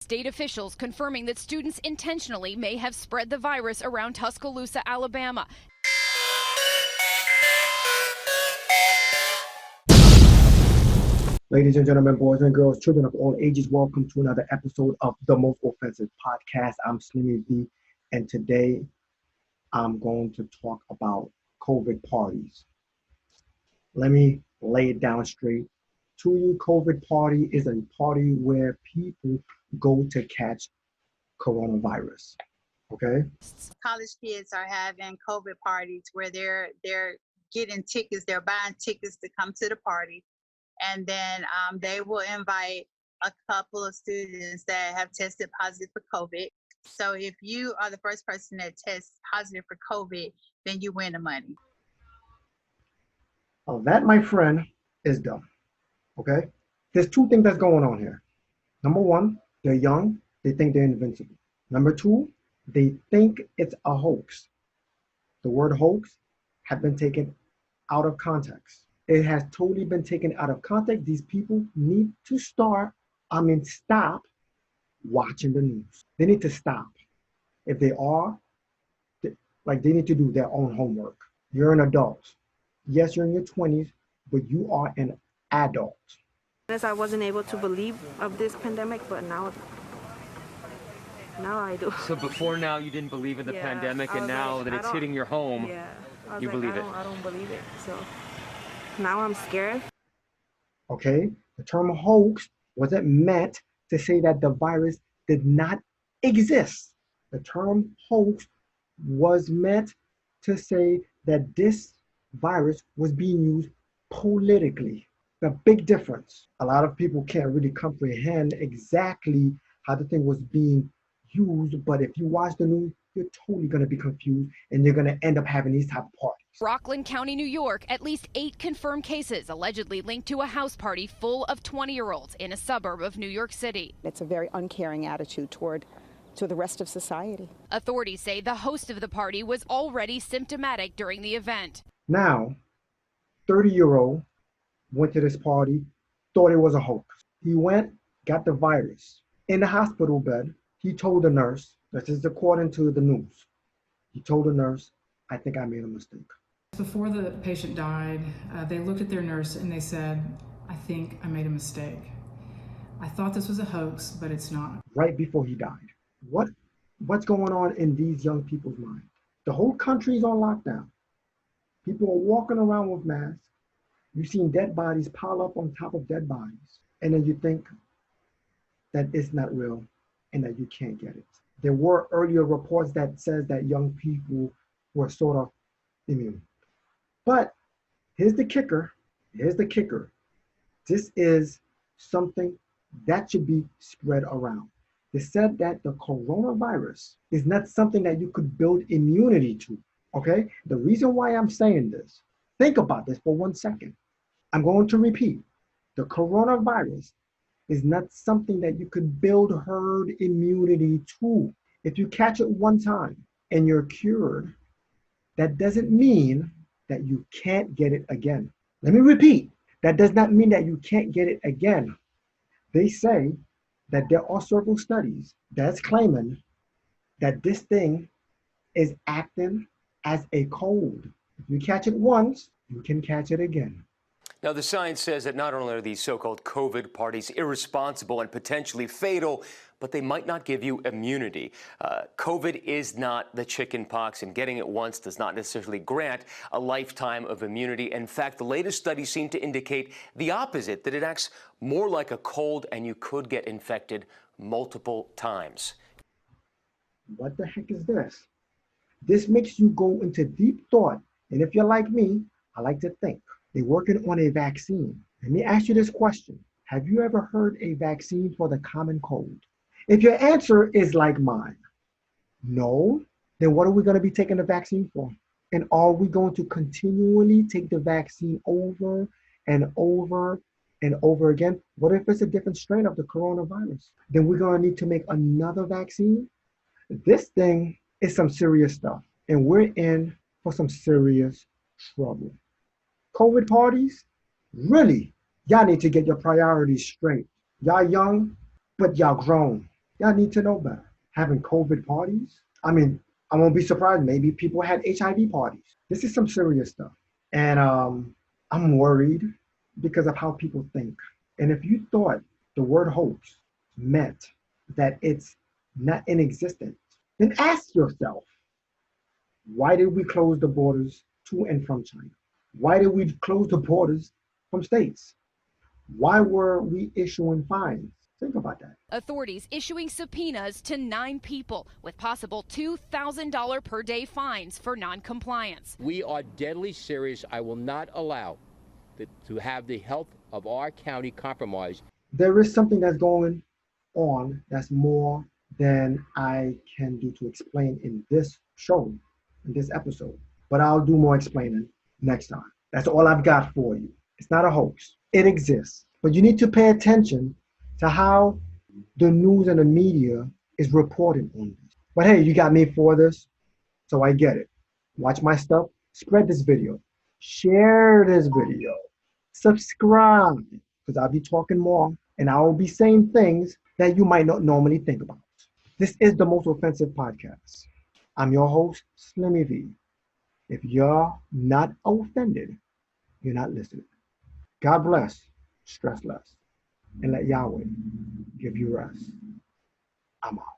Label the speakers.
Speaker 1: State officials confirming that students intentionally may have spread the virus around Tuscaloosa, Alabama.
Speaker 2: Ladies and gentlemen, boys and girls, children of all ages, welcome to another episode of the Most Offensive Podcast. I'm Slimmy B, and today I'm going to talk about COVID parties. Let me lay it down straight to you. COVID party is a party where people go to catch coronavirus. Okay?
Speaker 3: College kids are having COVID parties where they're getting tickets, they're buying tickets to come to the party. And then they will invite a couple of students that have tested positive for COVID. So if you are the first person that tests positive for COVID, then you win the money.
Speaker 2: Well, that, my friend, is dumb. Okay? There's two things that's going on here. Number one, they're young. They think they're invincible. Number two, they think it's a hoax. The word hoax has been taken out of context. It has totally been taken out of context. These people need to stop watching the news. They need to stop. If they are, they need to do their own homework. You're an adult. Yes, you're in your 20s, but you are an adult.
Speaker 4: I wasn't able to believe of this pandemic, but now I do.
Speaker 5: So before now you didn't believe in the pandemic, and now that it's hitting your home, you believe it.
Speaker 4: I don't believe it. So now I'm scared.
Speaker 2: Okay, the term hoax wasn't meant to say that the virus did not exist. The term hoax was meant to say that this virus was being used politically. The big difference. A lot of people can't really comprehend exactly how the thing was being used, but if you watch the news, you're totally going to be confused, and you're going to end up having these type of parties.
Speaker 1: Rockland County, New York, at least 8 confirmed cases allegedly linked to a house party full of 20-year-olds in a suburb of New York City.
Speaker 6: It's a very uncaring attitude toward the rest of society.
Speaker 1: Authorities say the host of the party was already symptomatic during the event.
Speaker 2: Now, 30-year-old went to this party, thought it was a hoax. He went, got the virus. In the hospital bed, he told the nurse, this is according to the news, he told the nurse, I think I made a mistake.
Speaker 7: Before the patient died, they looked at their nurse and they said, I think I made a mistake. I thought this was a hoax, but it's not.
Speaker 2: Right before he died. What's going on in these young people's mind? The whole country is on lockdown. People are walking around with masks. You've seen dead bodies pile up on top of dead bodies. And then you think that it's not real and that you can't get it. There were earlier reports that says that young people were sort of immune. But here's the kicker. This is something that should be spread around. They said that the coronavirus is not something that you could build immunity to, okay? The reason why I'm saying this, think about this for 1 second. I'm going to repeat. The coronavirus is not something that you could build herd immunity to. If you catch it one time and you're cured, that doesn't mean that you can't get it again. Let me repeat. That does not mean that you can't get it again. They say that there are several studies that's claiming that this thing is acting as a cold. If you catch it once, you can catch it again.
Speaker 5: Now, the science says that not only are these so-called COVID parties irresponsible and potentially fatal, but they might not give you immunity. COVID is not the chicken pox, and getting it once does not necessarily grant a lifetime of immunity. In fact, the latest studies seem to indicate the opposite, that it acts more like a cold and you could get infected multiple times.
Speaker 2: What the heck is this? This makes you go into deep thought. And if you're like me, I like to think. They're working on a vaccine. Let me ask you this question. Have you ever heard a vaccine for the common cold? If your answer is like mine, no, then what are we going to be taking the vaccine for? And are we going to continually take the vaccine over and over and over again? What if it's a different strain of the coronavirus? Then we're going to need to make another vaccine. This thing is some serious stuff, and we're in for some serious trouble. COVID parties, really, y'all need to get your priorities straight. Y'all young, but y'all grown. Y'all need to know better. Having COVID parties. I mean, I won't be surprised. Maybe people had HIV parties. This is some serious stuff. And I'm worried because of how people think. And if you thought the word hoax meant that it's not in existence, then ask yourself, why did we close the borders to and from China? Why did we close the borders from states? Why were we issuing fines? Think about that.
Speaker 1: Authorities issuing subpoenas to 9 people with possible $2,000 per day fines for noncompliance.
Speaker 8: We are deadly serious. I will not allow to have the health of our county compromised.
Speaker 2: There is something that's going on that's more than I can do to explain in this show, in this episode. But I'll do more explaining next time. That's all I've got for you. It's not a hoax. It exists. But you need to pay attention to how the news and the media is reporting on this. But hey, you got me for this, so I get it. Watch my stuff, spread this video, share this video, subscribe, because I'll be talking more and I will be saying things that you might not normally think about. This is the Most Offensive Podcast. I'm your host, Slimmy V. If you're not offended, you're not listening. God bless, stress less, and let Yahweh give you rest. I'm out.